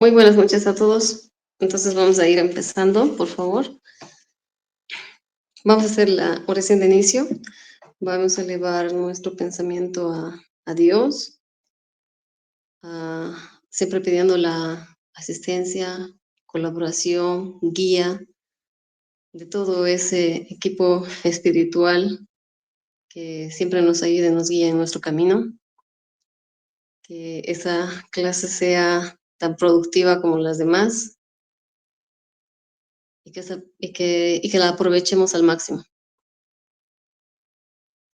Muy buenas noches a todos. Entonces vamos a ir empezando, por favor. Vamos a hacer la oración de inicio. Vamos a elevar nuestro pensamiento a Dios, siempre pidiendo la asistencia, colaboración, guía de todo ese equipo espiritual que siempre nos ayuda y nos guía en nuestro camino. Que esa clase sea tan productiva como las demás y que la aprovechemos al máximo.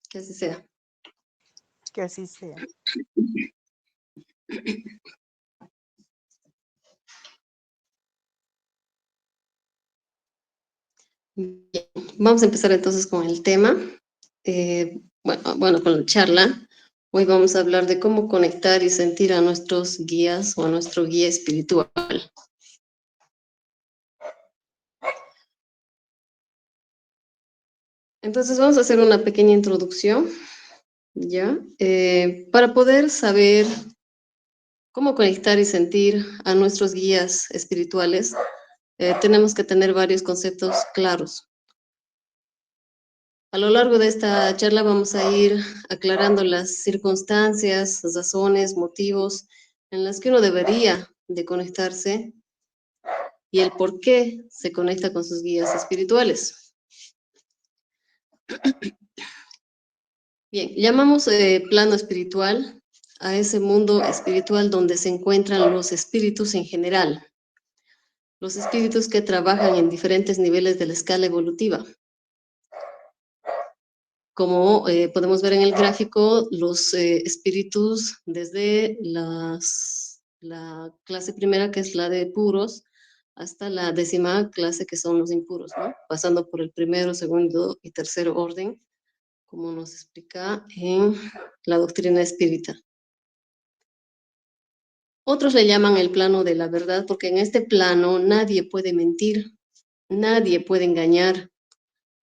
Que así sea. Que así sea. Bien, vamos a empezar entonces con el tema. Bueno, con la charla. Hoy vamos a hablar de cómo conectar y sentir a nuestros guías o a nuestro guía espiritual. Entonces vamos a hacer una pequeña introducción, ¿ya? Para poder saber cómo conectar y sentir a nuestros guías espirituales, tenemos que tener varios conceptos claros. A lo largo de esta charla vamos a ir aclarando las circunstancias, razones, motivos en las que uno debería de conectarse y el por qué se conecta con sus guías espirituales. Bien, llamamos plano espiritual a ese mundo espiritual donde se encuentran los espíritus en general, los espíritus que trabajan en diferentes niveles de la escala evolutiva. Como podemos ver en el gráfico, los espíritus desde la clase primera, que es la de puros, hasta la 10ª clase, que son los impuros, ¿no? Pasando por el primero, segundo y tercer orden, como nos explica en la doctrina espírita. Otros le llaman el plano de la verdad, porque en este plano nadie puede mentir, nadie puede engañar,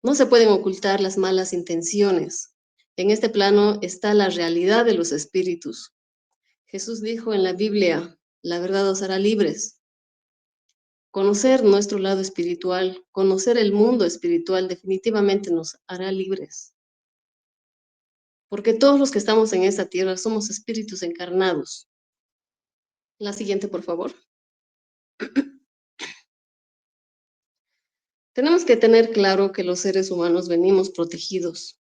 no se pueden ocultar las malas intenciones. En este plano está la realidad de los espíritus. Jesús dijo en la Biblia, la verdad os hará libres. Conocer nuestro lado espiritual, conocer el mundo espiritual definitivamente nos hará libres. Porque todos los que estamos en esta tierra somos espíritus encarnados. La siguiente, por favor. Tenemos que tener claro que los seres humanos venimos protegidos.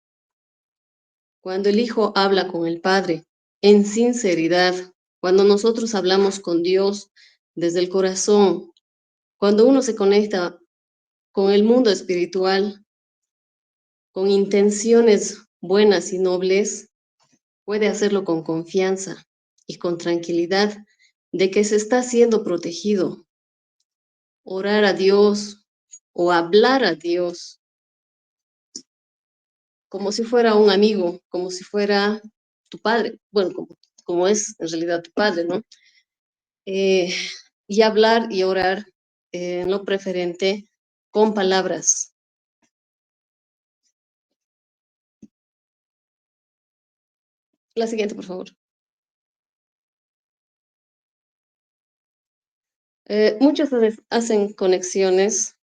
Cuando el Hijo habla con el Padre en sinceridad, cuando nosotros hablamos con Dios desde el corazón, cuando uno se conecta con el mundo espiritual, con intenciones buenas y nobles, puede hacerlo con confianza y con tranquilidad de que se está siendo protegido. Orar a Dios o hablar a Dios como si fuera un amigo, como si fuera tu padre, bueno, como es en realidad tu padre, ¿no? Y hablar y orar en lo preferente con palabras. La siguiente, por favor. Muchos hacen conexiones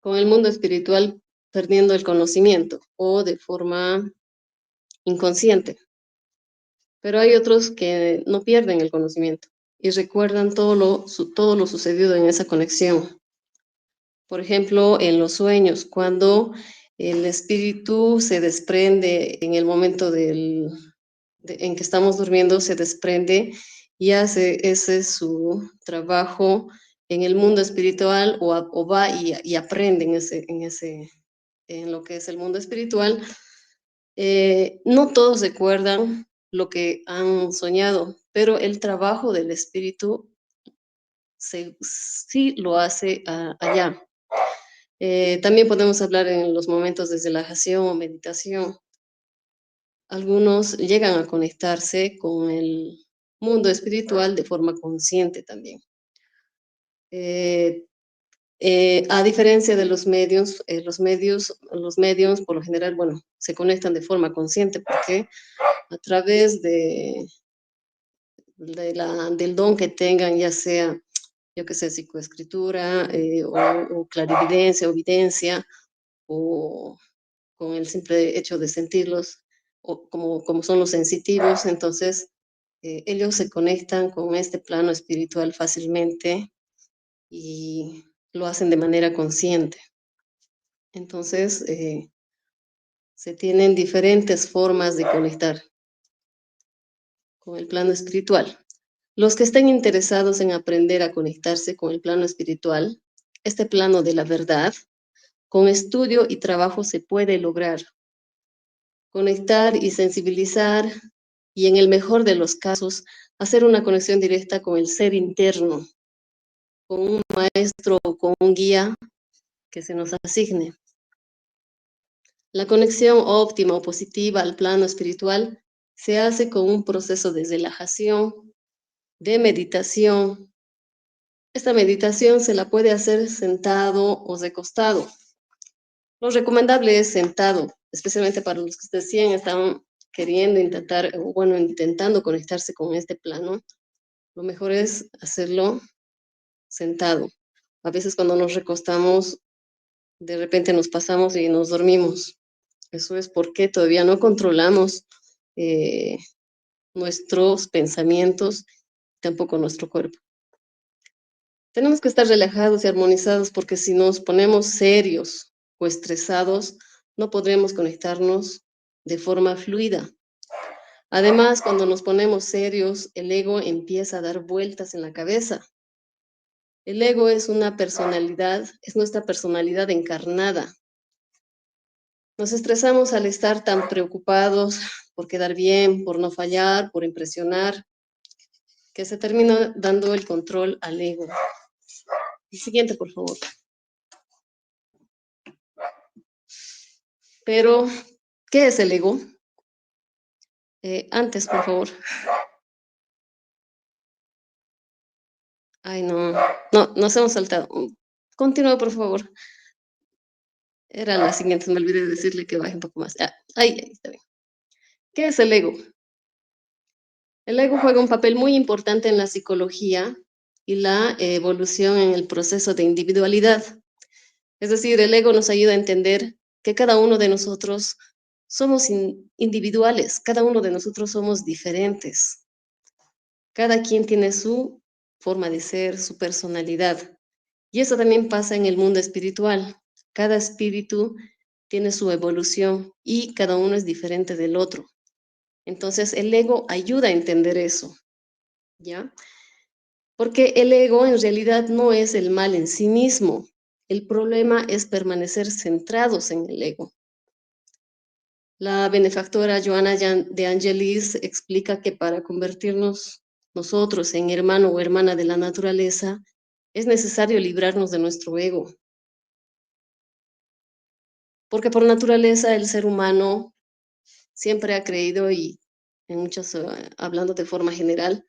con el mundo espiritual perdiendo el conocimiento o de forma inconsciente. Pero hay otros que no pierden el conocimiento y recuerdan todo lo sucedido en esa conexión. Por ejemplo, en los sueños, cuando el espíritu se desprende en el momento en que estamos durmiendo, se desprende y hace ese su trabajo en el mundo espiritual o va y aprende en lo que es el mundo espiritual. No todos recuerdan lo que han soñado, pero el trabajo del espíritu sí lo hace allá. También podemos hablar en los momentos de relajación o meditación. Algunos llegan a conectarse con el mundo espiritual de forma consciente también. A diferencia de los medios, los medios por lo general, bueno, se conectan de forma consciente porque a través del don que tengan, ya sea, yo que sé, psicoescritura, o clarividencia, o videncia, o con el simple hecho de sentirlos, o como son los sensitivos, entonces ellos se conectan con este plano espiritual fácilmente y lo hacen de manera consciente. Entonces, se tienen diferentes formas de conectar con el plano espiritual. Los que estén interesados en aprender a conectarse con el plano espiritual, este plano de la verdad, con estudio y trabajo se puede lograr. Conectar y sensibilizar y en el mejor de los casos, hacer una conexión directa con el ser interno, con un maestro o con un guía que se nos asigne. La conexión óptima o positiva al plano espiritual se hace con un proceso de relajación, de meditación. Esta meditación se la puede hacer sentado o recostado. Lo recomendable es sentado, especialmente para los que recién están queriendo intentar, o bueno, intentando conectarse con este plano. Lo mejor es hacerlo sentado. A veces cuando nos recostamos, de repente nos pasamos y nos dormimos. Eso es porque todavía no controlamos eh, nuestros pensamientos, tampoco nuestro cuerpo. Tenemos que estar relajados y armonizados porque si nos ponemos serios o estresados, no podremos conectarnos de forma fluida. Además, cuando nos ponemos serios, el ego empieza a dar vueltas en la cabeza. El ego es una personalidad, es nuestra personalidad encarnada. Nos estresamos al estar tan preocupados por quedar bien, por no fallar, por impresionar, que se termina dando el control al ego. El siguiente, por favor. Pero, ¿qué es el ego? Antes, por favor. Ay, no, nos hemos saltado. Continúa, por favor. Era la siguiente, me olvidé de decirle que baje un poco más. Ahí está bien. ¿Qué es el ego? El ego juega un papel muy importante en la psicología y la evolución en el proceso de individualidad. Es decir, el ego nos ayuda a entender que cada uno de nosotros somos individuales, cada uno de nosotros somos diferentes. Cada quien tiene su forma de ser, su personalidad. Y eso también pasa en el mundo espiritual. Cada espíritu tiene su evolución y cada uno es diferente del otro. Entonces, el ego ayuda a entender eso, ¿ya? Porque el ego en realidad no es el mal en sí mismo. El problema es permanecer centrados en el ego. La benefactora Joana de Angelis explica que para convertirnos nosotros en hermano o hermana de la naturaleza, es necesario librarnos de nuestro ego. Porque por naturaleza el ser humano siempre ha creído y en muchas, hablando de forma general,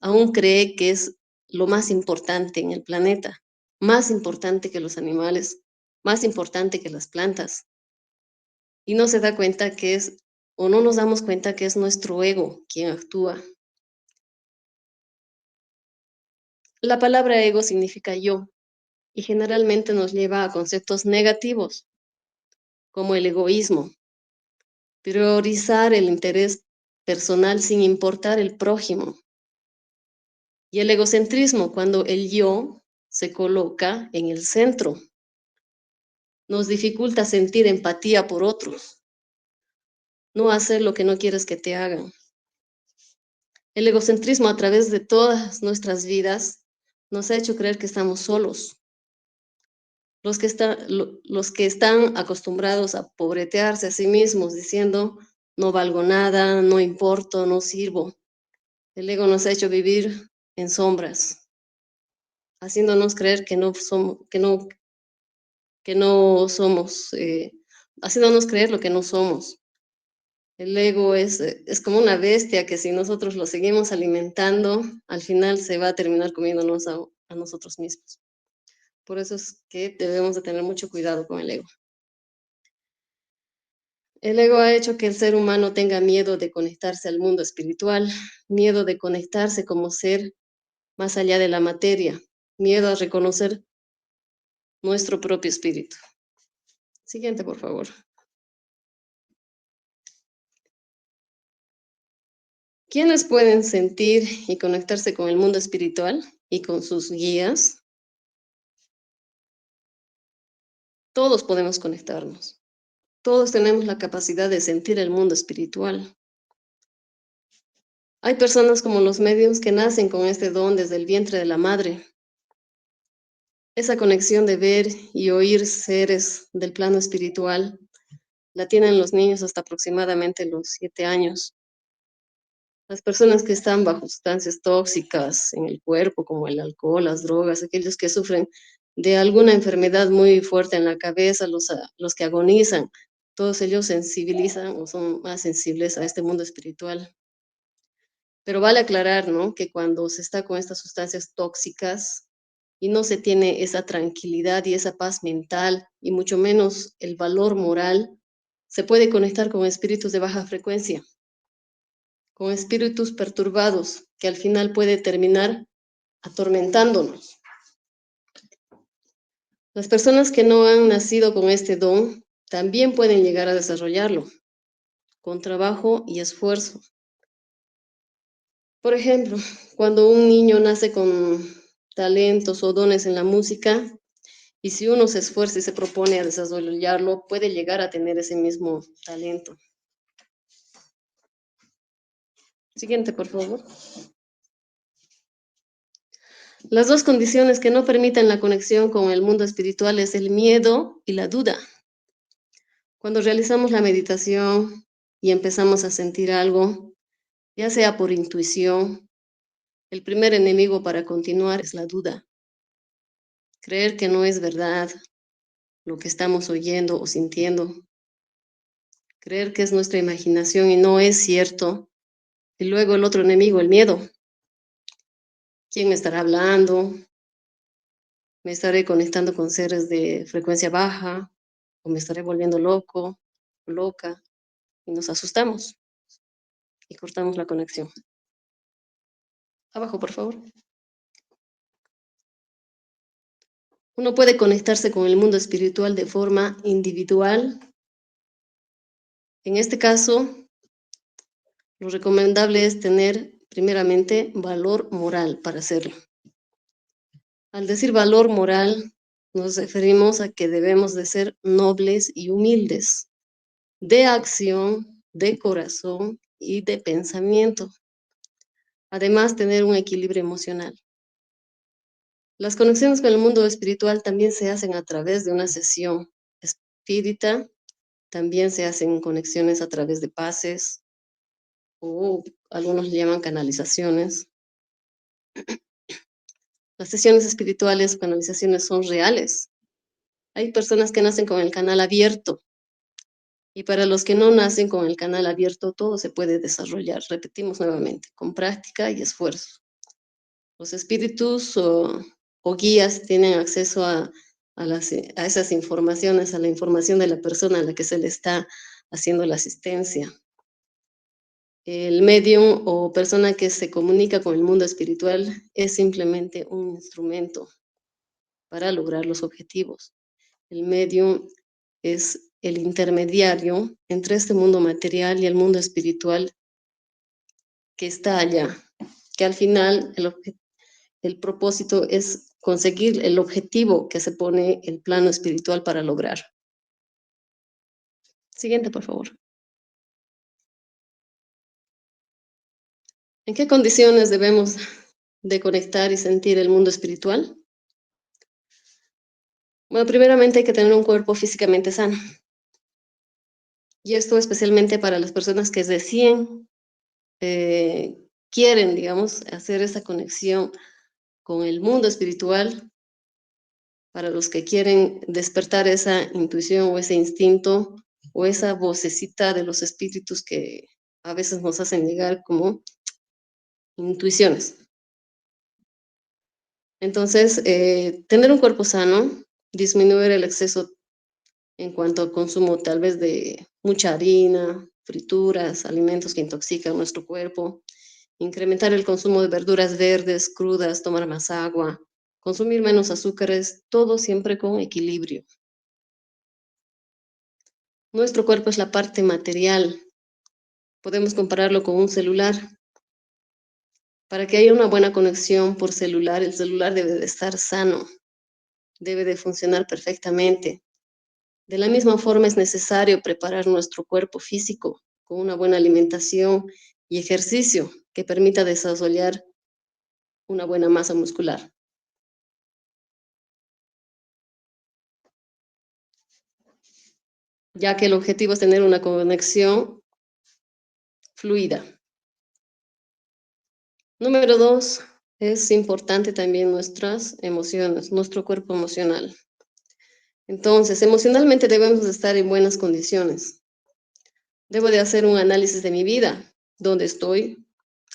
aún cree que es lo más importante en el planeta, más importante que los animales, más importante que las plantas. Y no se da cuenta que es, o no nos damos cuenta que es nuestro ego quien actúa. La palabra ego significa yo y generalmente nos lleva a conceptos negativos, como el egoísmo, priorizar el interés personal sin importar el prójimo. Y el egocentrismo, cuando el yo se coloca en el centro, nos dificulta sentir empatía por otros, no hacer lo que no quieres que te hagan. El egocentrismo a través de todas nuestras vidas nos ha hecho creer que estamos solos. Los que están acostumbrados a pobretearse a sí mismos diciendo no valgo nada, no importo, no sirvo. El ego nos ha hecho vivir en sombras, haciéndonos creer que no somos, haciéndonos creer lo que no somos. El ego es como una bestia que si nosotros lo seguimos alimentando, al final se va a terminar comiéndonos a nosotros mismos. Por eso es que debemos de tener mucho cuidado con el ego. El ego ha hecho que el ser humano tenga miedo de conectarse al mundo espiritual, miedo de conectarse como ser más allá de la materia, miedo a reconocer nuestro propio espíritu. Siguiente, por favor. ¿Quiénes pueden sentir y conectarse con el mundo espiritual y con sus guías? Todos podemos conectarnos. Todos tenemos la capacidad de sentir el mundo espiritual. Hay personas como los medios que nacen con este don desde el vientre de la madre. Esa conexión de ver y oír seres del plano espiritual la tienen los niños hasta aproximadamente los 7 años. Las personas que están bajo sustancias tóxicas en el cuerpo, como el alcohol, las drogas, aquellos que sufren de alguna enfermedad muy fuerte en la cabeza, los que agonizan, todos ellos sensibilizan o son más sensibles a este mundo espiritual. Pero vale aclarar, ¿no?, que cuando se está con estas sustancias tóxicas y no se tiene esa tranquilidad y esa paz mental, y mucho menos el valor moral, se puede conectar con espíritus de baja frecuencia, con espíritus perturbados, que al final puede terminar atormentándonos. Las personas que no han nacido con este don también pueden llegar a desarrollarlo con trabajo y esfuerzo. Por ejemplo, cuando un niño nace con talentos o dones en la música, y si uno se esfuerza y se propone a desarrollarlo, puede llegar a tener ese mismo talento. Siguiente, por favor. Las dos condiciones que no permiten la conexión con el mundo espiritual es el miedo y la duda. Cuando realizamos la meditación y empezamos a sentir algo, ya sea por intuición, el primer enemigo para continuar es la duda. Creer que no es verdad lo que estamos oyendo o sintiendo. Creer que es nuestra imaginación y no es cierto. Y luego el otro enemigo, el miedo. ¿Quién me estará hablando? ¿Me estaré conectando con seres de frecuencia baja? ¿O me estaré volviendo loco o loca? Y nos asustamos y cortamos la conexión. Abajo, por favor. Uno puede conectarse con el mundo espiritual de forma individual. En este caso, lo recomendable es tener primeramente valor moral para hacerlo. Al decir valor moral, nos referimos a que debemos de ser nobles y humildes, de acción, de corazón y de pensamiento. Además, tener un equilibrio emocional. Las conexiones con el mundo espiritual también se hacen a través de una sesión espírita, también se hacen conexiones a través de pases, o algunos le llaman canalizaciones. Las sesiones espirituales o canalizaciones son reales. Hay personas que nacen con el canal abierto, y para los que no nacen con el canal abierto, todo se puede desarrollar, repetimos nuevamente, con práctica y esfuerzo. Los espíritus o guías tienen acceso a esas informaciones, a la información de la persona a la que se le está haciendo la asistencia. El medium o persona que se comunica con el mundo espiritual es simplemente un instrumento para lograr los objetivos. El medium es el intermediario entre este mundo material y el mundo espiritual que está allá, que al final el propósito es conseguir el objetivo que se pone el plano espiritual para lograr. Siguiente, por favor. ¿En qué condiciones debemos de conectar y sentir el mundo espiritual? Bueno, primeramente hay que tener un cuerpo físicamente sano. Y esto especialmente para las personas que recién quieren, digamos, hacer esa conexión con el mundo espiritual, para los que quieren despertar esa intuición o ese instinto o esa vocecita de los espíritus que a veces nos hacen llegar como intuiciones. Entonces, tener un cuerpo sano, disminuir el exceso en cuanto al consumo tal vez de mucha harina, frituras, alimentos que intoxican nuestro cuerpo, incrementar el consumo de verduras verdes, crudas, tomar más agua, consumir menos azúcares, todo siempre con equilibrio. Nuestro cuerpo es la parte material. Podemos compararlo con un celular. Para que haya una buena conexión por celular, el celular debe de estar sano, debe de funcionar perfectamente. De la misma forma es necesario preparar nuestro cuerpo físico con una buena alimentación y ejercicio que permita desarrollar una buena masa muscular, ya que el objetivo es tener una conexión fluida. Número 2, es importante también nuestras emociones, nuestro cuerpo emocional. Entonces, emocionalmente debemos de estar en buenas condiciones. Debo de hacer un análisis de mi vida, dónde estoy,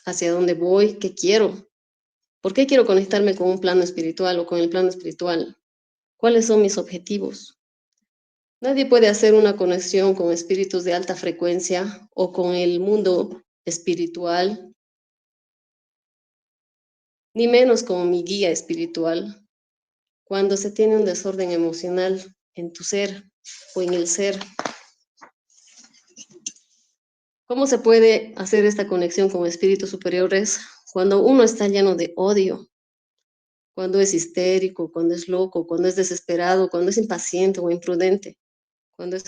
hacia dónde voy, qué quiero, por qué quiero conectarme con un plano espiritual o con el plano espiritual, cuáles son mis objetivos. Nadie puede hacer una conexión con espíritus de alta frecuencia o con el mundo espiritual, ni menos con mi guía espiritual, cuando se tiene un desorden emocional en tu ser o en el ser. ¿Cómo se puede hacer esta conexión con espíritus superiores cuando uno está lleno de odio? Cuando es histérico, cuando es loco, cuando es desesperado, cuando es impaciente o imprudente, cuando es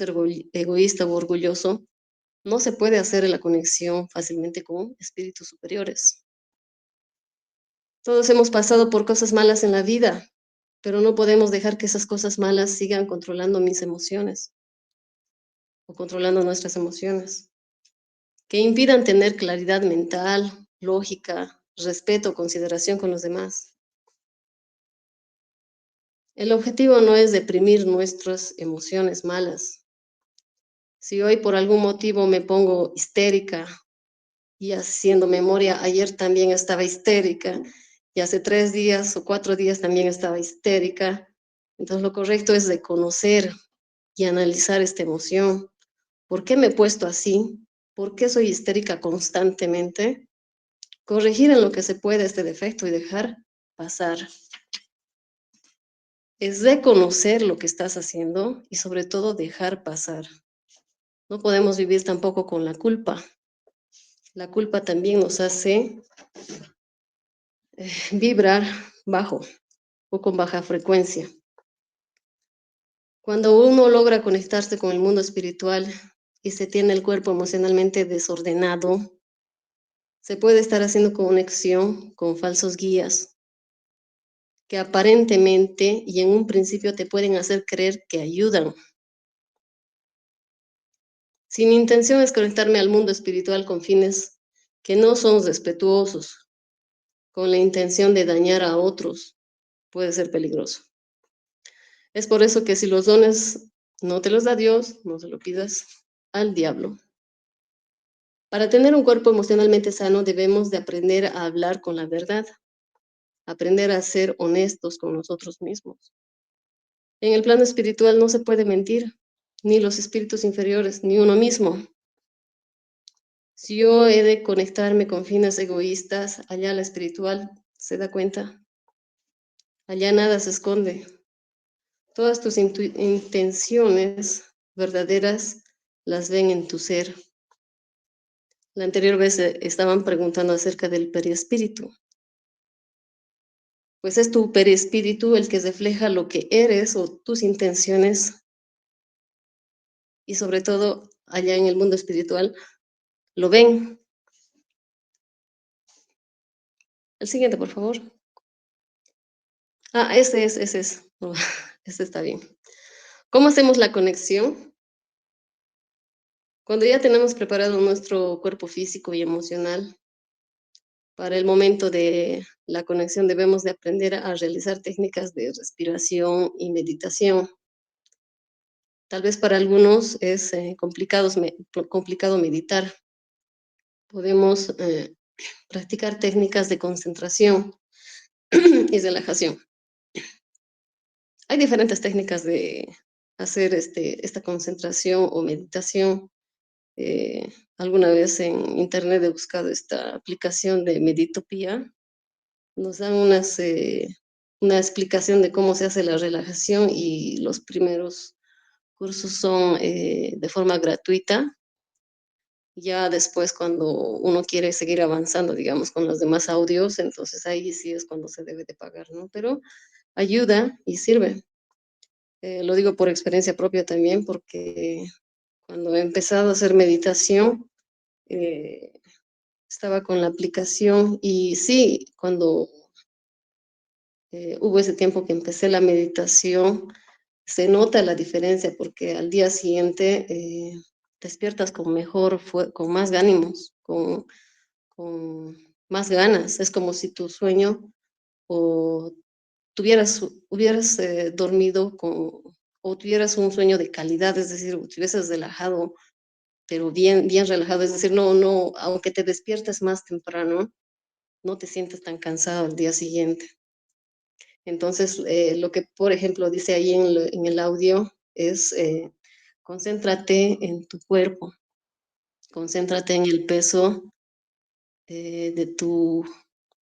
egoísta o orgulloso, no se puede hacer la conexión fácilmente con espíritus superiores. Todos hemos pasado por cosas malas en la vida, pero no podemos dejar que esas cosas malas sigan controlando mis emociones o controlando nuestras emociones, que impidan tener claridad mental, lógica, respeto, consideración con los demás. El objetivo no es deprimir nuestras emociones malas. Si hoy por algún motivo me pongo histérica y haciendo memoria, ayer también estaba histérica y hace 3 días o 4 días también estaba histérica, entonces lo correcto es reconocer y analizar esta emoción. ¿Por qué me he puesto así? ¿Por qué soy histérica constantemente? Corregir en lo que se puede este defecto y dejar pasar. Es reconocer lo que estás haciendo y sobre todo dejar pasar. No podemos vivir tampoco con la culpa. La culpa también nos hace vibrar bajo o con baja frecuencia. Cuando uno logra conectarse con el mundo espiritual y se tiene el cuerpo emocionalmente desordenado, se puede estar haciendo conexión con falsos guías que aparentemente y en un principio te pueden hacer creer que ayudan. Si mi intención es conectarme al mundo espiritual con fines que no son respetuosos, con la intención de dañar a otros, puede ser peligroso. Es por eso que si los dones no te los da Dios, no se lo pidas al diablo. Para tener un cuerpo emocionalmente sano debemos de aprender a hablar con la verdad, aprender a ser honestos con nosotros mismos. En el plano espiritual no se puede mentir, ni los espíritus inferiores, ni uno mismo. Si yo he de conectarme con fines egoístas, allá la espiritual se da cuenta, allá nada se esconde. Todas tus intenciones verdaderas las ven en tu ser. La anterior vez estaban preguntando acerca del perispíritu. Pues es tu perispíritu el que refleja lo que eres o tus intenciones y sobre todo allá en el mundo espiritual lo ven. El siguiente, por favor. Ese es. No, ese está bien. ¿Cómo hacemos la conexión? Cuando ya tenemos preparado nuestro cuerpo físico y emocional, para el momento de la conexión debemos de aprender a realizar técnicas de respiración y meditación. Tal vez para algunos es complicado meditar. Podemos practicar técnicas de concentración y relajación. Hay diferentes técnicas de hacer esta concentración o meditación. Alguna vez en internet he buscado esta aplicación de Meditopía. Nos dan una explicación de cómo se hace la relajación y los primeros cursos son de forma gratuita. Ya después, cuando uno quiere seguir avanzando, digamos, con los demás audios, entonces ahí sí es cuando se debe de pagar, ¿no? Pero ayuda y sirve. Lo digo por experiencia propia también, porque cuando he empezado a hacer meditación, eh, estaba con la aplicación y sí, cuando hubo ese tiempo que empecé la meditación, se nota la diferencia porque al día siguiente despiertas con con más ánimos, con más ganas. Es como si tu sueño o hubieras dormido o tuvieras un sueño de calidad, es decir, te hubieses relajado, pero bien, bien relajado, es decir, no, aunque te despiertes más temprano, no te sientes tan cansado al día siguiente. Entonces, lo que, por ejemplo, dice ahí en el audio es, concéntrate en tu cuerpo, concéntrate en el peso de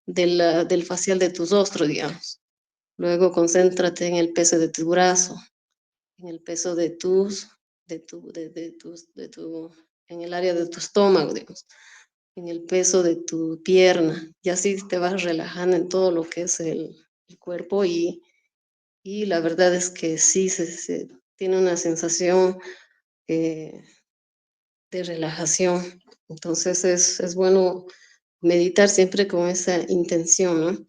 del facial de tus rostros, digamos. Luego, concéntrate en el peso de tu brazo, en el peso de tu, en el área de tu estómago, digamos, en el peso de tu pierna, y así te vas relajando en todo lo que es el cuerpo y la verdad es que sí, se tiene una sensación eh, de relajación. Entonces es bueno meditar siempre con esa intención, ¿no?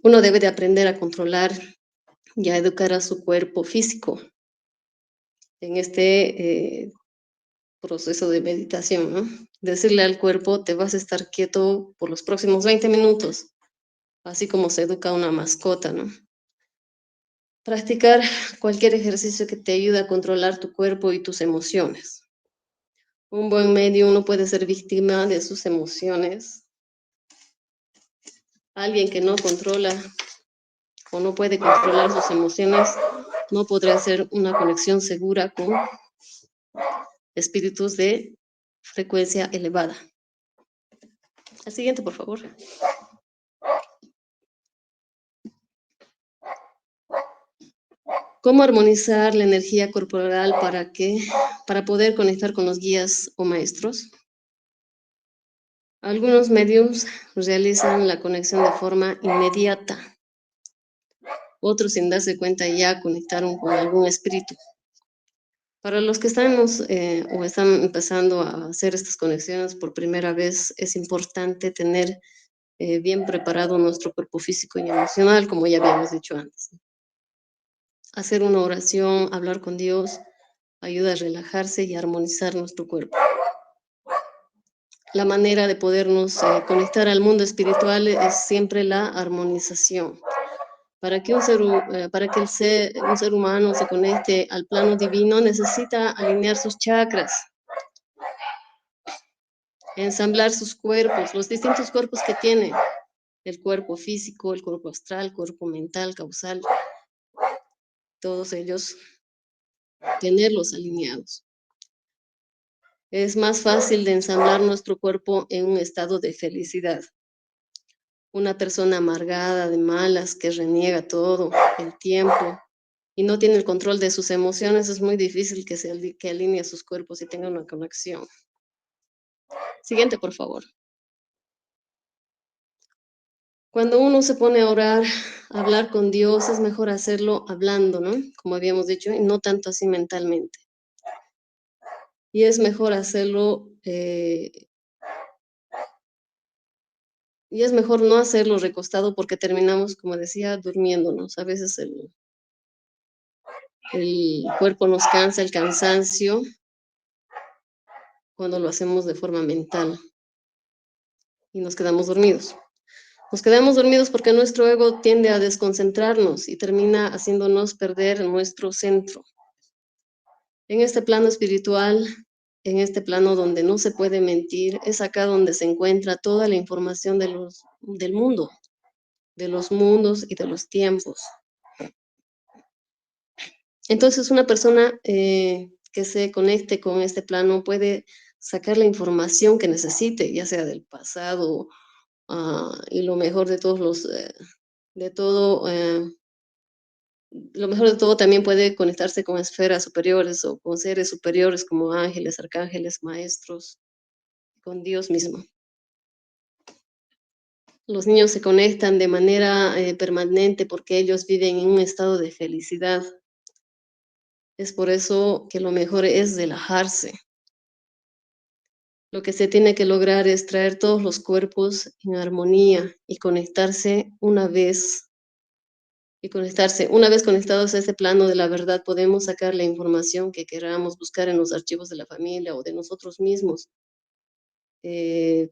Uno debe de aprender a controlar y a educar a su cuerpo físico en proceso de meditación, ¿no? Decirle al cuerpo, te vas a estar quieto por los próximos 20 minutos, así como se educa a una mascota, ¿no? Practicar cualquier ejercicio que te ayude a controlar tu cuerpo y tus emociones. Un buen medio no puede ser víctima de sus emociones. Alguien que no controla o no puede controlar sus emociones no podrá hacer una conexión segura con espíritus de frecuencia elevada. El siguiente, por favor. ¿Cómo armonizar la energía corporal para poder conectar con los guías o maestros? Algunos medios realizan la conexión de forma inmediata. Otros, sin darse cuenta, ya conectaron con algún espíritu. Para los que estamos o están empezando a hacer estas conexiones por primera vez, es importante tener bien preparado nuestro cuerpo físico y emocional, como ya habíamos dicho antes. Hacer una oración, hablar con Dios, ayuda a relajarse y a armonizar nuestro cuerpo. La manera de podernos conectar al mundo espiritual es siempre la armonización. Para que un ser humano se conecte al plano divino, necesita alinear sus chakras, ensamblar sus cuerpos, los distintos cuerpos que tiene, el cuerpo físico, el cuerpo astral, el cuerpo mental, causal, todos ellos tenerlos alineados. Es más fácil de ensamblar nuestro cuerpo en un estado de felicidad. Una persona amargada, de malas, que reniega todo el tiempo y no tiene el control de sus emociones, es muy difícil que alinee sus cuerpos y tenga una conexión. Siguiente, por favor. Cuando uno se pone a orar, a hablar con Dios, es mejor hacerlo hablando, ¿no? Como habíamos dicho, y no tanto así mentalmente. Y es mejor hacerlo, y es mejor no hacerlo recostado porque terminamos, como decía, durmiéndonos. A veces el cuerpo nos cansa, el cansancio, cuando lo hacemos de forma mental y nos quedamos dormidos. Nos quedamos dormidos porque nuestro ego tiende a desconcentrarnos y termina haciéndonos perder nuestro centro. En este plano espiritual, en este plano donde no se puede mentir, es acá donde se encuentra toda la información del mundo, de los mundos y de los tiempos. Entonces, una persona que se conecte con este plano puede sacar la información que necesite, ya sea del pasado, y lo mejor de todos de todo, lo mejor de todo también puede conectarse con esferas superiores o con seres superiores como ángeles, arcángeles, maestros, con Dios mismo. Los niños se conectan de manera permanente porque ellos viven en un estado de felicidad. Es por eso que lo mejor es relajarse. Lo que se tiene que lograr es traer todos los cuerpos en armonía y conectarse una vez. Y conectarse. Una vez conectados a ese plano de la verdad, podemos sacar la información que queramos buscar en los archivos de la familia o de nosotros mismos.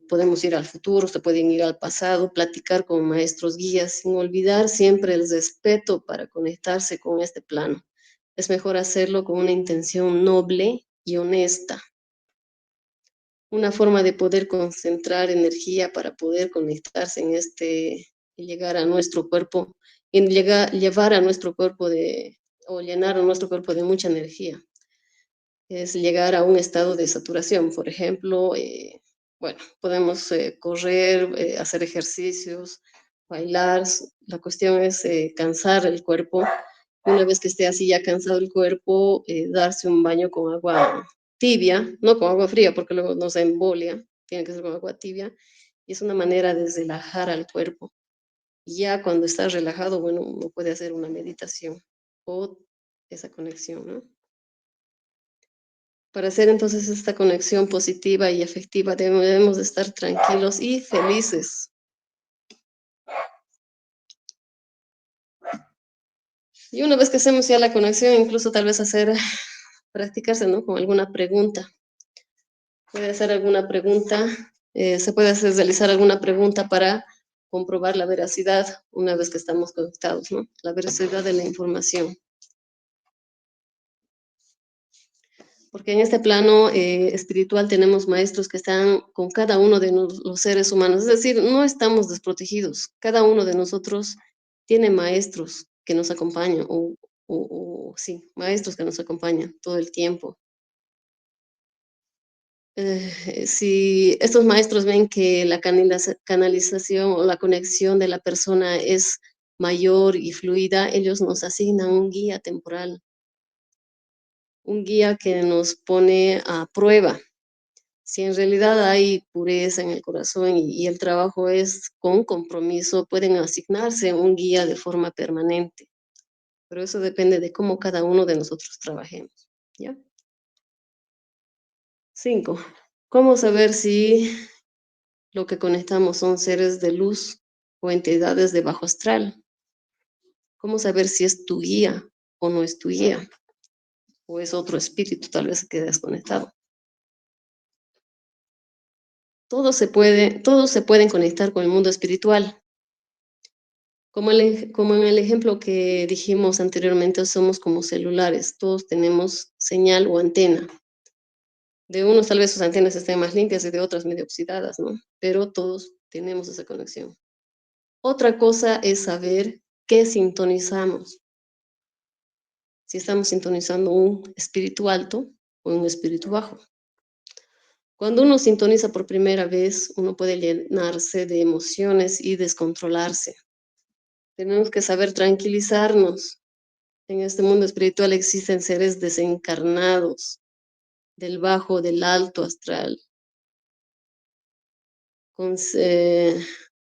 Podemos ir al futuro, se pueden ir al pasado, platicar con maestros guías, sin olvidar siempre el respeto para conectarse con este plano. Es mejor hacerlo con una intención noble y honesta, una forma de poder concentrar energía para poder conectarse en y llegar a nuestro cuerpo, y llevar a nuestro cuerpo o llenar a nuestro cuerpo de mucha energía. Es llegar a un estado de saturación, por ejemplo, bueno, podemos correr, hacer ejercicios, bailar. La cuestión es cansar el cuerpo. Una vez que esté así ya cansado el cuerpo, darse un baño con agua tibia, no con agua fría, porque luego nos embolia, tiene que ser con agua tibia, y es una manera de relajar al cuerpo. Y ya cuando estás relajado, bueno, uno puede hacer una meditación o esa conexión, ¿no? Para hacer entonces esta conexión positiva y efectiva debemos de estar tranquilos y felices. Y una vez que hacemos ya la conexión, incluso tal vez practicarse, ¿no? Con alguna pregunta. Puede hacer alguna pregunta, se puede realizar alguna pregunta para comprobar la veracidad una vez que estamos conectados, ¿no? La veracidad de la información. Porque en este plano espiritual tenemos maestros que están con cada uno de los seres humanos, es decir, no estamos desprotegidos. Cada uno de nosotros tiene maestros que nos acompañan, sí, maestros que nos acompañan todo el tiempo. Si estos maestros ven que la canalización o la conexión de la persona es mayor y fluida, ellos nos asignan un guía temporal, un guía que nos pone a prueba. Si en realidad hay pureza en el corazón y el trabajo es con compromiso, pueden asignarse un guía de forma permanente, pero eso depende de cómo cada uno de nosotros trabajemos, ¿ya? 5. ¿Cómo saber si lo que conectamos son seres de luz o entidades de bajo astral? ¿Cómo saber si es tu guía o no es tu guía? ¿O es otro espíritu tal vez que desconectado? Todos se pueden conectar con el mundo espiritual. Como en el ejemplo que dijimos anteriormente, somos como celulares, todos tenemos señal o antena. De unos tal vez sus antenas estén más limpias y de otras medio oxidadas, ¿no? Pero todos tenemos esa conexión. Otra cosa es saber qué sintonizamos. Si estamos sintonizando un espíritu alto o un espíritu bajo. Cuando uno sintoniza por primera vez, uno puede llenarse de emociones y descontrolarse. Tenemos que saber tranquilizarnos. En este mundo espiritual existen seres desencarnados, del bajo, del alto astral, con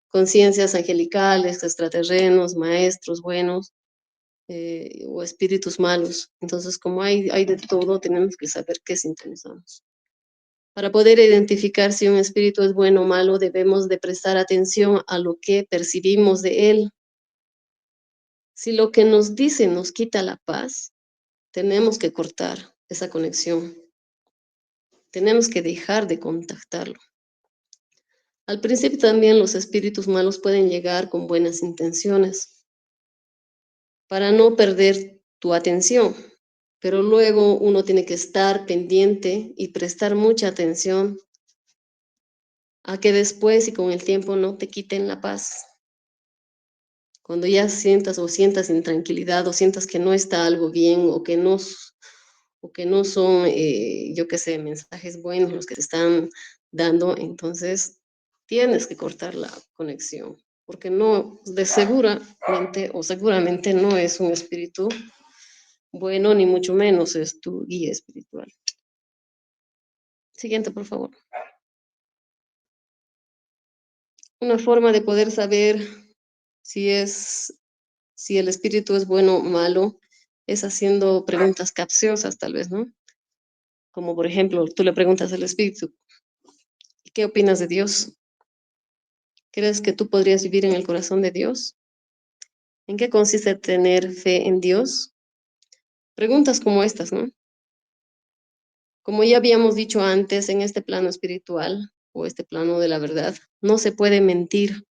conciencias angelicales, extraterrenos, maestros buenos o espíritus malos. Entonces, como hay de todo, tenemos que saber qué sintonizamos. Para poder identificar si un espíritu es bueno o malo, debemos de prestar atención a lo que percibimos de él. Si lo que nos dice nos quita la paz, tenemos que cortar esa conexión. Tenemos que dejar de contactarlo. Al principio también los espíritus malos pueden llegar con buenas intenciones para no perder tu atención, pero luego uno tiene que estar pendiente y prestar mucha atención a que después y con el tiempo no te quiten la paz. Cuando ya sientas intranquilidad o sientas que no está algo bien o que no son, yo qué sé, mensajes buenos los que te están dando, entonces tienes que cortar la conexión, porque no, de seguramente o seguramente no es un espíritu bueno, ni mucho menos es tu guía espiritual. Siguiente, por favor. Una forma de poder saber si si el espíritu es bueno o malo, es haciendo preguntas capciosas, tal vez, ¿no? Como por ejemplo, tú le preguntas al espíritu, ¿qué opinas de Dios? ¿Crees que tú podrías vivir en el corazón de Dios? ¿En qué consiste tener fe en Dios? Preguntas como estas, ¿no? Como ya habíamos dicho antes, en este plano espiritual o este plano de la verdad, no se puede mentir,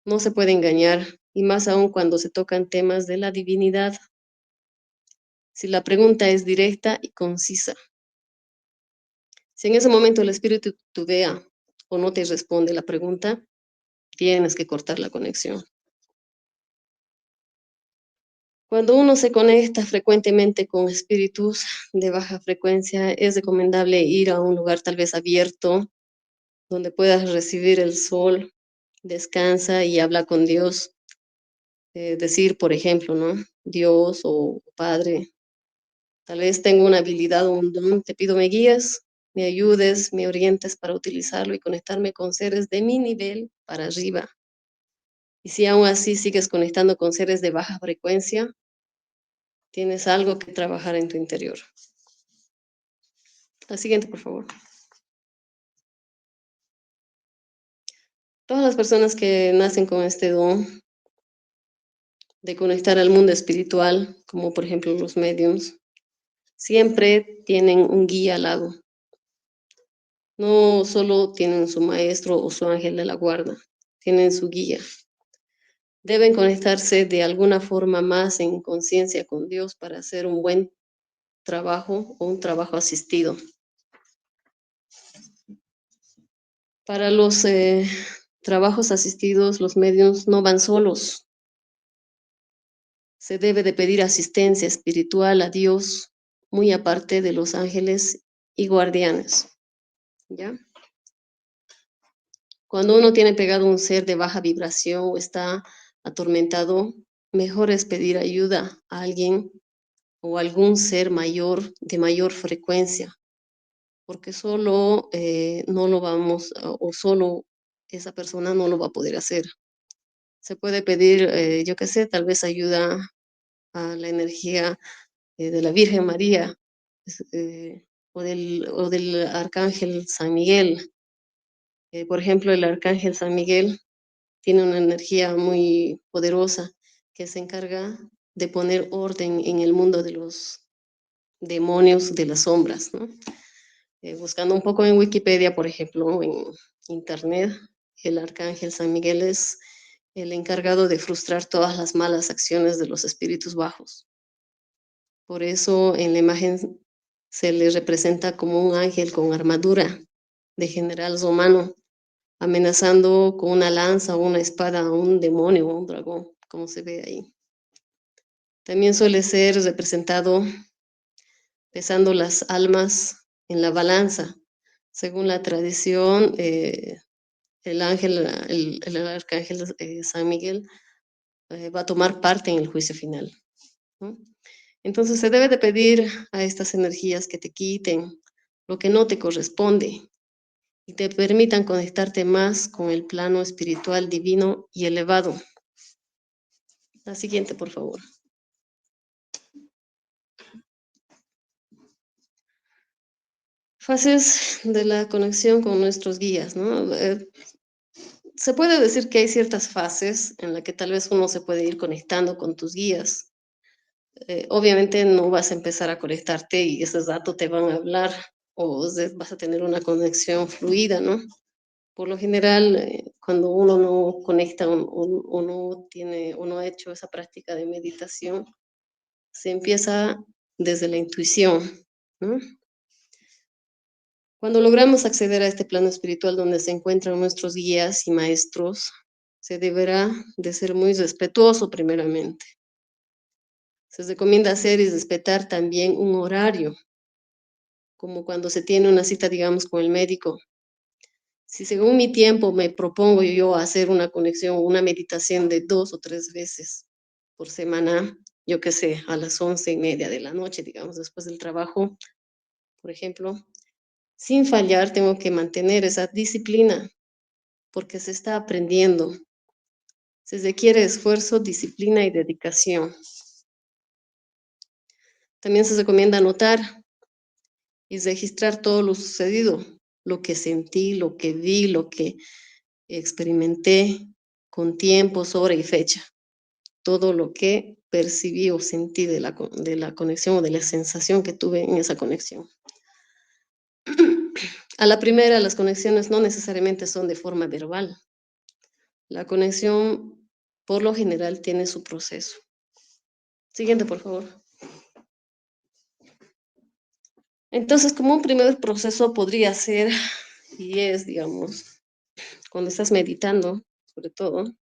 no se puede engañar, y más aún cuando se tocan temas de la divinidad. Si la pregunta es directa y concisa. Si en ese momento el espíritu titubea o no te responde la pregunta, tienes que cortar la conexión. Cuando uno se conecta frecuentemente con espíritus de baja frecuencia, es recomendable ir a un lugar tal vez abierto, donde puedas recibir el sol, descansa y habla con Dios. Decir, por ejemplo, ¿no? Dios o Padre, tal vez tengo una habilidad o un don, te pido me guíes, me ayudes, me orientes para utilizarlo y conectarme con seres de mi nivel para arriba. Y si aún así sigues conectando con seres de baja frecuencia, tienes algo que trabajar en tu interior. La siguiente, por favor. Todas las personas que nacen con este don de conectar al mundo espiritual, como por ejemplo los mediums, siempre tienen un guía al lado. No solo tienen su maestro o su ángel de la guarda, tienen su guía. Deben conectarse de alguna forma más en conciencia con Dios para hacer un buen trabajo o un trabajo asistido. Para los trabajos asistidos, los medios no van solos. Se debe de pedir asistencia espiritual a Dios, muy aparte de los ángeles y guardianes. ¿Ya? Cuando uno tiene pegado un ser de baja vibración o está atormentado, mejor es pedir ayuda a alguien o algún ser mayor de mayor frecuencia, porque solo no lo vamos, o solo esa persona no lo va a poder hacer. Se puede pedir, yo qué sé, tal vez ayuda a la energía de la Virgen María o del Arcángel San Miguel. Por ejemplo, el Arcángel San Miguel tiene una energía muy poderosa que se encarga de poner orden en el mundo de los demonios de las sombras, ¿no? Buscando un poco en Wikipedia, por ejemplo, en Internet, el Arcángel San Miguel es el encargado de frustrar todas las malas acciones de los espíritus bajos. Por eso en la imagen se le representa como un ángel con armadura de general romano, amenazando con una lanza o una espada a un demonio o un dragón, como se ve ahí. También suele ser representado pesando las almas en la balanza. Según la tradición, el arcángel San Miguel va a tomar parte en el juicio final, ¿no? Entonces se debe de pedir a estas energías que te quiten lo que no te corresponde y te permitan conectarte más con el plano espiritual divino y elevado. La siguiente, por favor. Fases de la conexión con nuestros guías, ¿no? Se puede decir que hay ciertas fases en las que tal vez uno se puede ir conectando con tus guías. Obviamente no vas a empezar a conectarte y esos datos te van a hablar o vas a tener una conexión fluida, ¿no? Por lo general, cuando uno no conecta o no tiene o no ha hecho esa práctica de meditación, se empieza desde la intuición, ¿no? Cuando logramos acceder a este plano espiritual donde se encuentran nuestros guías y maestros, se deberá de ser muy respetuoso primeramente. Se recomienda hacer y respetar también un horario, como cuando se tiene una cita, digamos, con el médico. Si según mi tiempo me propongo yo hacer una conexión, una meditación de 2 o 3 veces por semana, yo qué sé, a las 11:30 de la noche, digamos, después del trabajo, por ejemplo, sin fallar tengo que mantener esa disciplina porque se está aprendiendo. Se requiere esfuerzo, disciplina y dedicación. También se recomienda anotar y registrar todo lo sucedido, lo que sentí, lo que vi, lo que experimenté con tiempos, hora y fecha. Todo lo que percibí o sentí de la conexión o de la sensación que tuve en esa conexión. A la primera, las conexiones no necesariamente son de forma verbal. La conexión, por lo general, tiene su proceso. Siguiente, por favor. Entonces, como un primer proceso podría ser, y es, digamos, cuando estás meditando, sobre todo,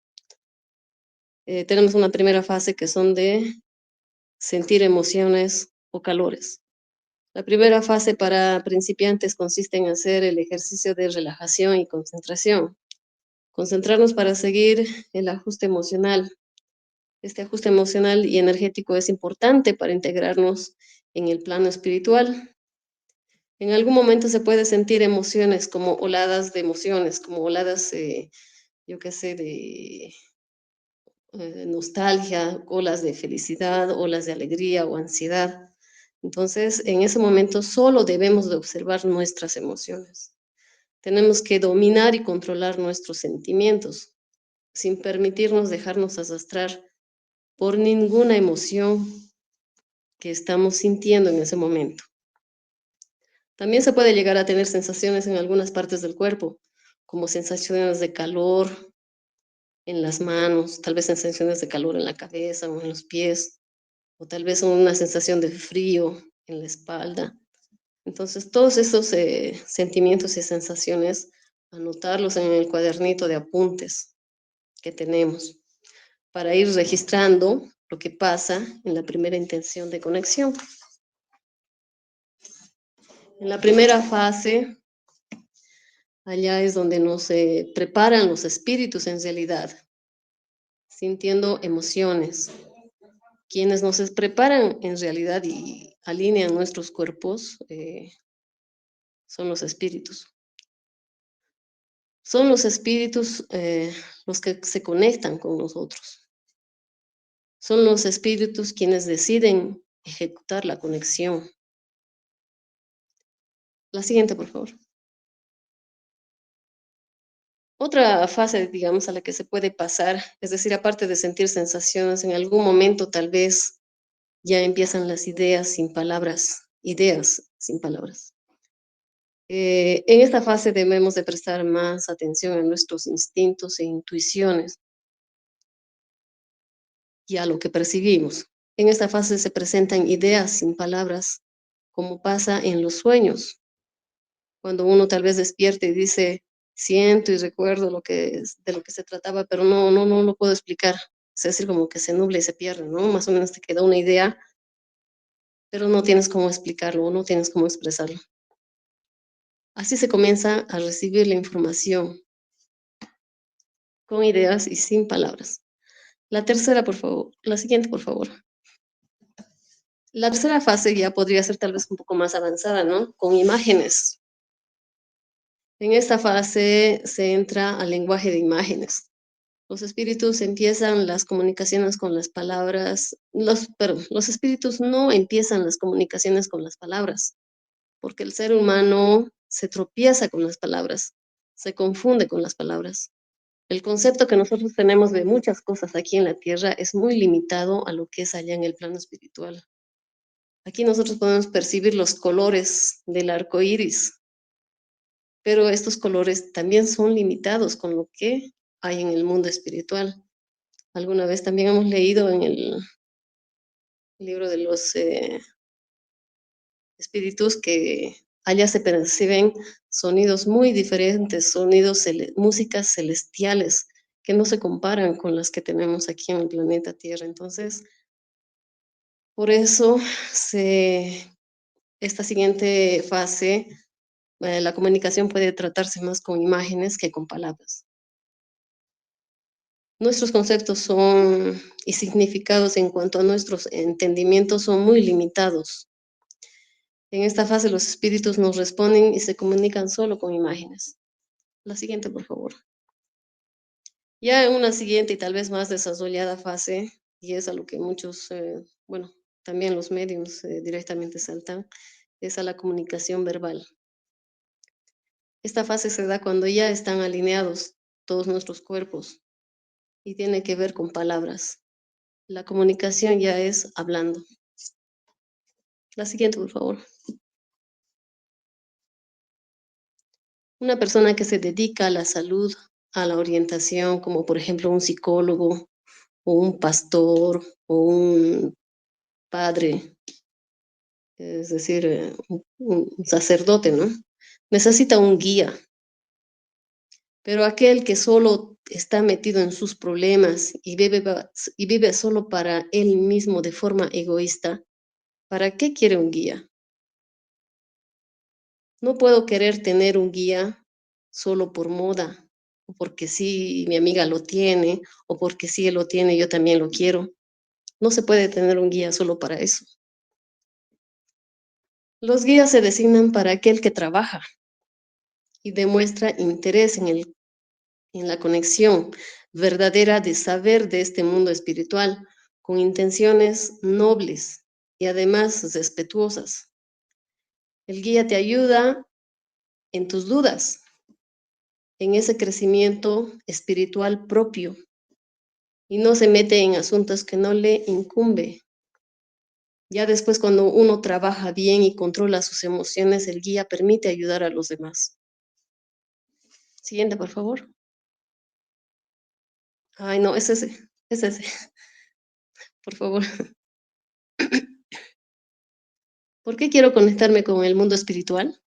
tenemos una primera fase que son de sentir emociones o calores. La primera fase para principiantes consiste en hacer el ejercicio de relajación y concentración. Concentrarnos para seguir el ajuste emocional. Este ajuste emocional y energético es importante para integrarnos en el plano espiritual. En algún momento se puede sentir emociones como oladas de emociones, como oladas, yo qué sé, de nostalgia, olas de felicidad, olas de alegría o ansiedad. Entonces, en ese momento solo debemos de observar nuestras emociones. Tenemos que dominar y controlar nuestros sentimientos, sin permitirnos dejarnos arrastrar por ninguna emoción que estamos sintiendo en ese momento. También se puede llegar a tener sensaciones en algunas partes del cuerpo, como sensaciones de calor en las manos, tal vez sensaciones de calor en la cabeza o en los pies, o tal vez una sensación de frío en la espalda. Entonces, todos esos sentimientos y sensaciones, anotarlos en el cuadernito de apuntes que tenemos para ir registrando lo que pasa en la primera intención de conexión. En la primera fase, allá es donde nos preparan los espíritus en realidad, sintiendo emociones. Quienes nos preparan en realidad y alinean nuestros cuerpos son los espíritus. Son los espíritus los que se conectan con nosotros. Son los espíritus quienes deciden ejecutar la conexión. La siguiente, por favor. Otra fase, digamos, a la que se puede pasar, es decir, aparte de sentir sensaciones, en algún momento tal vez ya empiezan las ideas sin palabras. En esta fase debemos de prestar más atención a nuestros instintos e intuiciones y a lo que percibimos. En esta fase se presentan ideas sin palabras, como pasa en los sueños, cuando uno tal vez despierta y dice, siento y recuerdo de lo que se trataba, pero no lo puedo explicar. Es decir, como que se nubla y se pierde, ¿no? Más o menos te queda una idea, pero no tienes cómo explicarlo o no tienes cómo expresarlo. Así se comienza a recibir la información con ideas y sin palabras. La tercera, por favor. La siguiente, por favor. La tercera fase ya podría ser tal vez un poco más avanzada, ¿no? Con imágenes. En esta fase se entra al lenguaje de imágenes. Los espíritus empiezan las comunicaciones con las palabras, los espíritus no empiezan las comunicaciones con las palabras, porque el ser humano se tropieza con las palabras, se confunde con las palabras. El concepto que nosotros tenemos de muchas cosas aquí en la tierra es muy limitado a lo que es allá en el plano espiritual. Aquí nosotros podemos percibir los colores del arco iris, pero estos colores también son limitados con lo que hay en el mundo espiritual. Alguna vez también hemos leído en el libro de los espíritus que allá se perciben sonidos muy diferentes, músicas celestiales que no se comparan con las que tenemos aquí en el planeta Tierra. Entonces, por eso esta siguiente fase, la comunicación puede tratarse más con imágenes que con palabras. Nuestros conceptos son y significados en cuanto a nuestros entendimientos son muy limitados. En esta fase los espíritus nos responden y se comunican solo con imágenes. La siguiente, por favor. Ya en una siguiente y tal vez más desarrollada fase, y es a lo que muchos, bueno, también los mediums directamente saltan, es a la comunicación verbal. Esta fase se da cuando ya están alineados todos nuestros cuerpos y tiene que ver con palabras. La comunicación ya es hablando. La siguiente, por favor. Una persona que se dedica a la salud, a la orientación, como por ejemplo un psicólogo o un pastor o un padre, es decir, un sacerdote, ¿no? Necesita un guía, pero aquel que solo está metido en sus problemas y vive solo para él mismo de forma egoísta, ¿para qué quiere un guía? No puedo querer tener un guía solo por moda, o porque sí, mi amiga lo tiene, o porque sí él lo tiene, yo también lo quiero. No se puede tener un guía solo para eso. Los guías se designan para aquel que trabaja y demuestra interés en la conexión verdadera de saber de este mundo espiritual, con intenciones nobles y además respetuosas. El guía te ayuda en tus dudas, en ese crecimiento espiritual propio y no se mete en asuntos que no le incumbe. Ya después, cuando uno trabaja bien y controla sus emociones, el guía permite ayudar a los demás. Siguiente, por favor. Ay, no, es ese, por favor. ¿Por qué quiero conectarme con el mundo espiritual?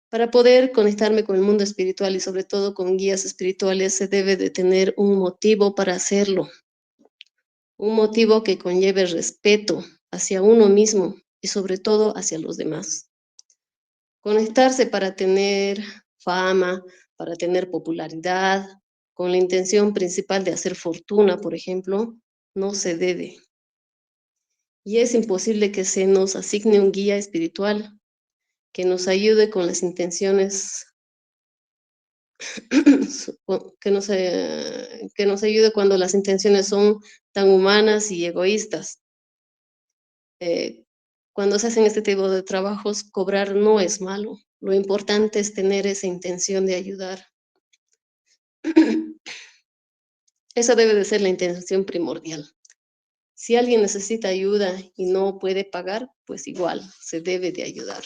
Para poder conectarme con el mundo espiritual y sobre todo con guías espirituales, se debe de tener un motivo para hacerlo, un motivo que conlleve respeto hacia uno mismo y sobre todo hacia los demás. Conectarse para tener fama, para tener popularidad, con la intención principal de hacer fortuna, por ejemplo, no se debe. Y es imposible que se nos asigne un guía espiritual que nos ayude con las intenciones, que nos ayude cuando las intenciones son tan humanas y egoístas. Cuando se hacen este tipo de trabajos, cobrar no es malo. Lo importante es tener esa intención de ayudar. Esa debe de ser la intención primordial. Si alguien necesita ayuda y no puede pagar, pues igual se debe de ayudar.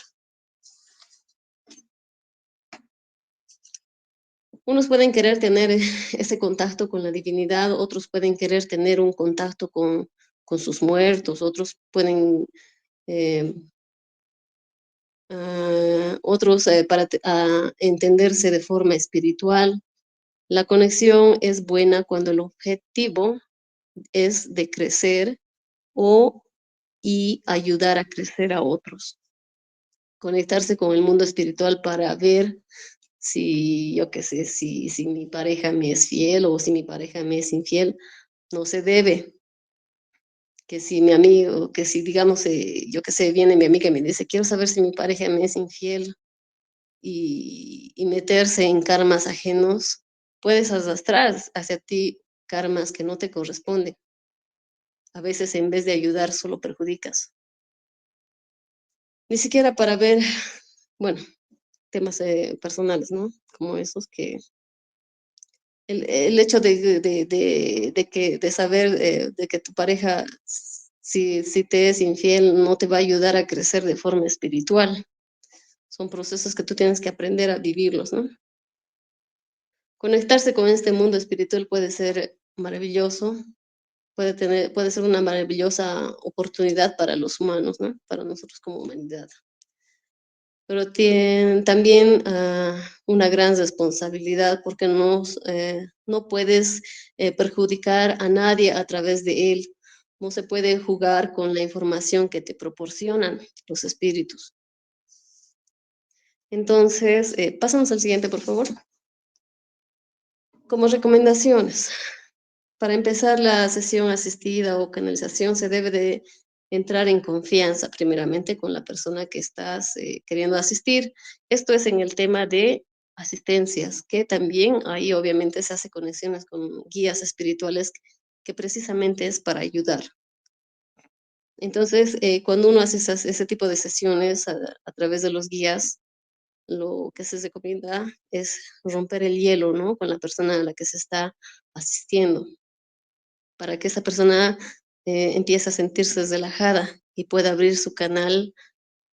Unos pueden querer tener ese contacto con la divinidad, otros pueden querer tener un contacto con sus muertos, otros pueden, eh, otros para entenderse de forma espiritual. La conexión es buena cuando el objetivo es de crecer o y ayudar a crecer a otros. Conectarse con el mundo espiritual para ver si, yo qué sé, si mi pareja me es fiel o si mi pareja me es infiel, no se debe. Que si mi amigo, que si digamos, yo qué sé, viene mi amiga y me dice, quiero saber si mi pareja me es infiel y meterse en karmas ajenos, puedes arrastrar hacia ti karmas que no te corresponden. A veces en vez de ayudar solo perjudicas. Ni siquiera para ver, bueno, temas personales, ¿no? Como esos que el hecho de saber de que tu pareja, si te es infiel, no te va a ayudar a crecer de forma espiritual. Son procesos que tú tienes que aprender a vivirlos, ¿no? Conectarse con este mundo espiritual puede ser maravilloso, puede ser una maravillosa oportunidad para los humanos, ¿no? Para nosotros como humanidad. pero tienen también una gran responsabilidad porque no puedes perjudicar a nadie a través de él. No se puede jugar con la información que te proporcionan los espíritus. Entonces, pasamos al siguiente, por favor. Como recomendaciones, para empezar la sesión asistida o canalización se debe de entrar en confianza primeramente con la persona que estás queriendo asistir. Esto es en el tema de asistencias, que también ahí obviamente se hace conexiones con guías espirituales que precisamente es para ayudar. Entonces, cuando uno hace ese tipo de sesiones a través de los guías, lo que se recomienda es romper el hielo, ¿no? Con la persona a la que se está asistiendo, para que esa persona empiece a sentirse relajada y pueda abrir su canal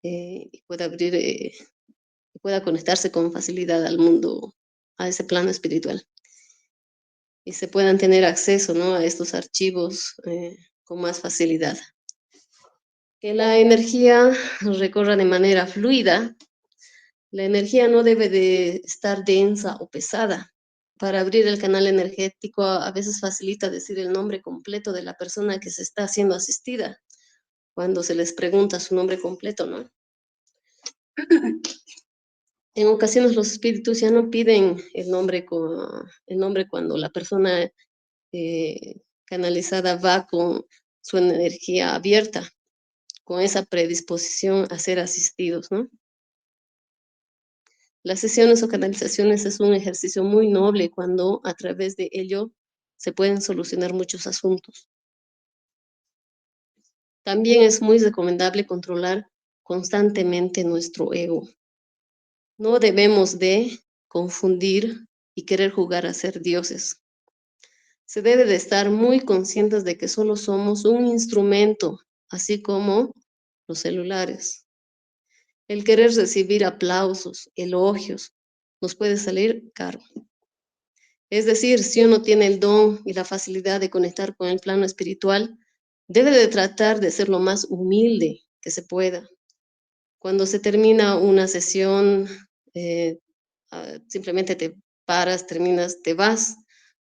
y pueda conectarse con facilidad al mundo, a ese plano espiritual. Y se puedan tener acceso, ¿no? A estos archivos con más facilidad. Que la energía recorra de manera fluida. La energía no debe de estar densa o pesada. Para abrir el canal energético a veces facilita decir el nombre completo de la persona que se está haciendo asistida, cuando se les pregunta su nombre completo, ¿no? En ocasiones los espíritus ya no piden el nombre cuando la persona canalizada va con su energía abierta, con esa predisposición a ser asistidos, ¿no? Las sesiones o canalizaciones es un ejercicio muy noble cuando a través de ello se pueden solucionar muchos asuntos. También es muy recomendable controlar constantemente nuestro ego. No debemos de confundir y querer jugar a ser dioses. Se debe de estar muy conscientes de que solo somos un instrumento, así como los celulares. El querer recibir aplausos, elogios, nos puede salir caro. Es decir, si uno tiene el don y la facilidad de conectar con el plano espiritual, debe de tratar de ser lo más humilde que se pueda. Cuando se termina una sesión, eh, simplemente te paras, terminas, te vas.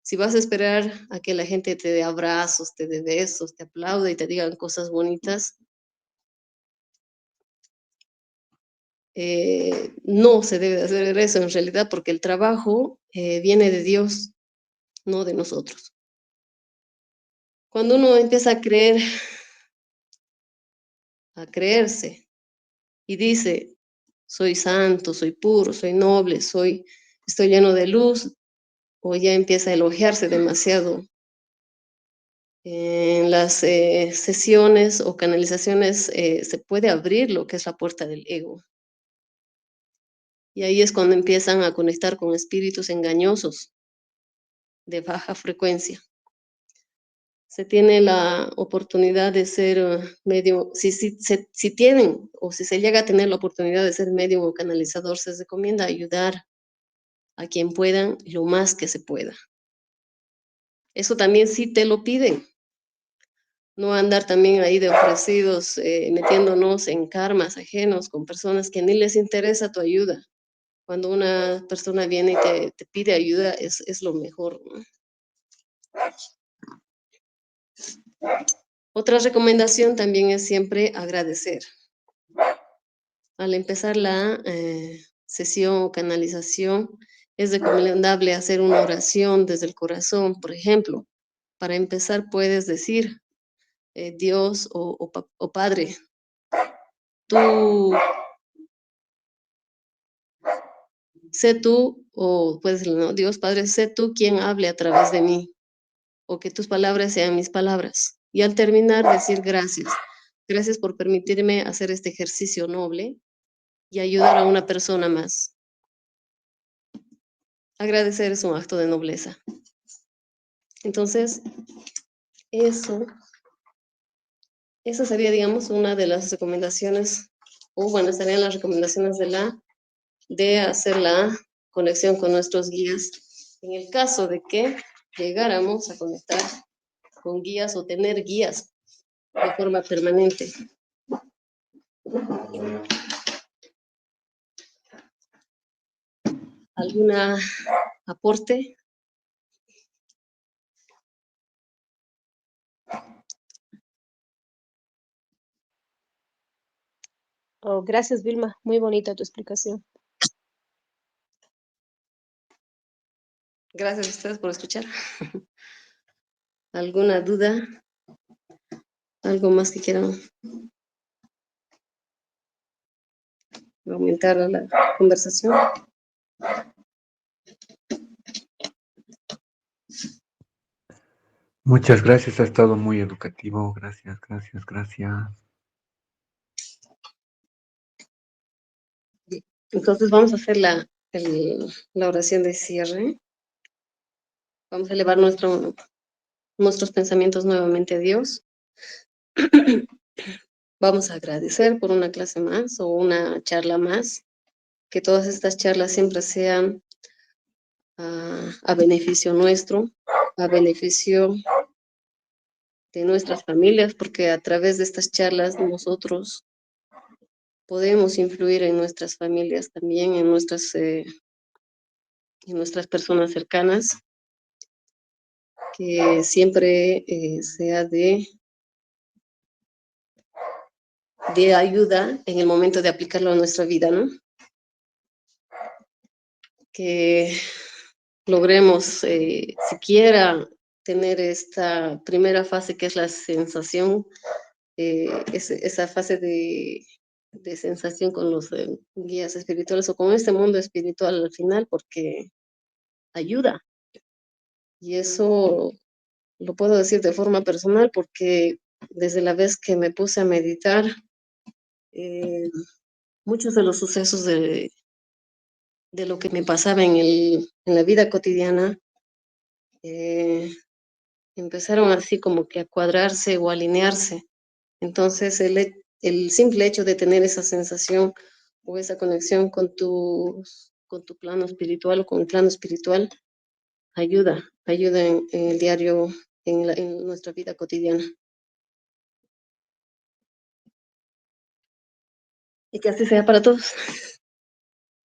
Si vas a esperar a que la gente te dé abrazos, te dé besos, te aplaude y te digan cosas bonitas, no se debe de hacer eso en realidad porque el trabajo viene de Dios, no de nosotros. Cuando uno empieza a creerse y dice, soy santo, soy puro, soy noble, estoy lleno de luz, o ya empieza a elogiarse demasiado en las sesiones o canalizaciones, se puede abrir lo que es la puerta del ego. Y ahí es cuando empiezan a conectar con espíritus engañosos de baja frecuencia. Se tiene la oportunidad de ser medio, si tienen o si se llega a tener la oportunidad de ser medio o canalizador, se recomienda ayudar a quien puedan lo más que se pueda. Eso también sí te lo piden. No andar también ahí de ofrecidos, metiéndonos en karmas ajenos con personas que ni les interesa tu ayuda. Cuando una persona viene y te pide ayuda, es lo mejor, ¿no? Otra recomendación también es siempre agradecer. Al empezar la sesión o canalización, es recomendable hacer una oración desde el corazón, por ejemplo. Para empezar, puedes decir, Dios o Padre, tú, sé tú, o puedes decir, no, Dios Padre, sé tú quien hable a través de mí, o que tus palabras sean mis palabras. Y al terminar, decir gracias. Gracias por permitirme hacer este ejercicio noble y ayudar a una persona más. Agradecer es un acto de nobleza. Entonces, eso, esa sería, digamos, una de las recomendaciones, o bueno, estarían las recomendaciones de hacer la conexión con nuestros guías. En el caso de que llegáramos a conectar con guías o tener guías de forma permanente. ¿Alguna aporte? Oh, gracias, Vilma. Muy bonita tu explicación. Gracias a ustedes por escuchar. ¿Alguna duda? ¿Algo más que quieran aumentar la conversación? Muchas gracias, ha estado muy educativo. Gracias, gracias, gracias. Entonces vamos a hacer la oración de cierre. Vamos a elevar nuestros pensamientos nuevamente a Dios. Vamos a agradecer por una clase más o una charla más. Que todas estas charlas siempre sean a beneficio nuestro, a beneficio de nuestras familias, porque a través de estas charlas nosotros podemos influir en nuestras familias también, en nuestras personas cercanas, que siempre sea de ayuda en el momento de aplicarlo a nuestra vida, ¿no? Que logremos siquiera tener esta primera fase que es la sensación, esa fase de sensación con los guías espirituales o con este mundo espiritual al final, porque ayuda. Y eso lo puedo decir de forma personal porque desde la vez que me puse a meditar, eh, muchos de los sucesos de lo que me pasaba en la vida cotidiana eh, empezaron así como que a cuadrarse o alinearse. Entonces el simple hecho de tener esa sensación o esa conexión con tu plano espiritual o con el plano espiritual ayuda en el diario, en nuestra vida cotidiana. Y que así sea para todos.